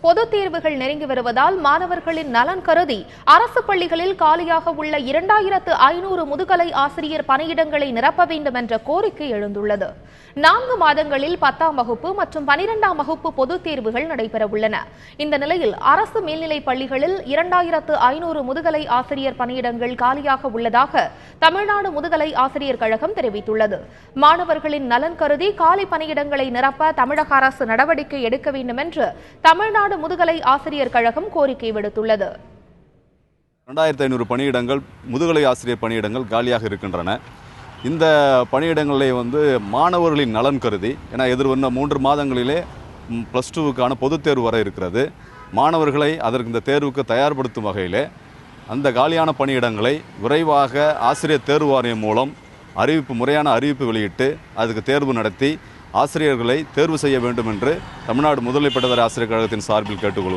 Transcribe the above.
பொதுத் தேர்வுகள் நெருங்கி வருவதால் மாணவர்களின் நலன் கருதி அரசு பள்ளிகளில் காலியாக உள்ள 2500 முதுகலை ஆசிரியர் பணியிடங்களை நிரப்ப வேண்டும் என்ற கோரிக்கை எழுந்துள்ளது. 4 மாதங்களில் 10ஆம் வகுப்பு மற்றும் 12ஆம் வகுப்பு பொதுத் தேர்வுகள் நடைபெறவுள்ளன. இந்த நிலையில் அரசு மேல்நிலைப் பள்ளிகளில் 2500 முதுகலை ஆசிரியர் பணியிடங்கள் காலியாக உள்ளதாக தமிழ்நாடு முதுகலை ஆசிரியர் கழகம் தெரிவித்துள்ளது. மாணவர்களின் நலன் கருதி காலி பணியிடங்களை நிரப்ப தமிழக அரசு நடவடிக்கை எடுக்க வேண்டும் என்று தமிழ்நாடு முதுகலை ஆசிரியர் கழகம் கோரிக்கை விடுத்துள்ளது. 2500 பணியிடங்கள் முதுகலை ஆசிரியர் பணியிடங்கள் காலியாக இருக்கின்றன. இந்த பணியிடங்களை மாணவர்களின் நலன் கருதி, ஏன்னா எதிர்வரும் 3 மாதங்களிலே +2க்கான பொதுத் தேர்வு வர இருக்கிறது. மாணவர்களை அதற்கு இந்த தேர்வுக்கு தயார்படுத்தும் வகையிலே அந்த காலியான பணியிடங்களை விரைவாக ஆசிரியர் தேர்வு வாரியம் மூலம் முறையான அறிவிப்பு வெளியிட்டு அதுக்கு தேர்வு நடத்தி ஆசிரியர்களை தேர்வு செய்ய வேண்டும் என்று தமிழ்நாடு முதுகலை பட்டதாரி ஆசிரியர் கழகத்தின் சார்பில் கேட்டுக்கொள்கிறோம்.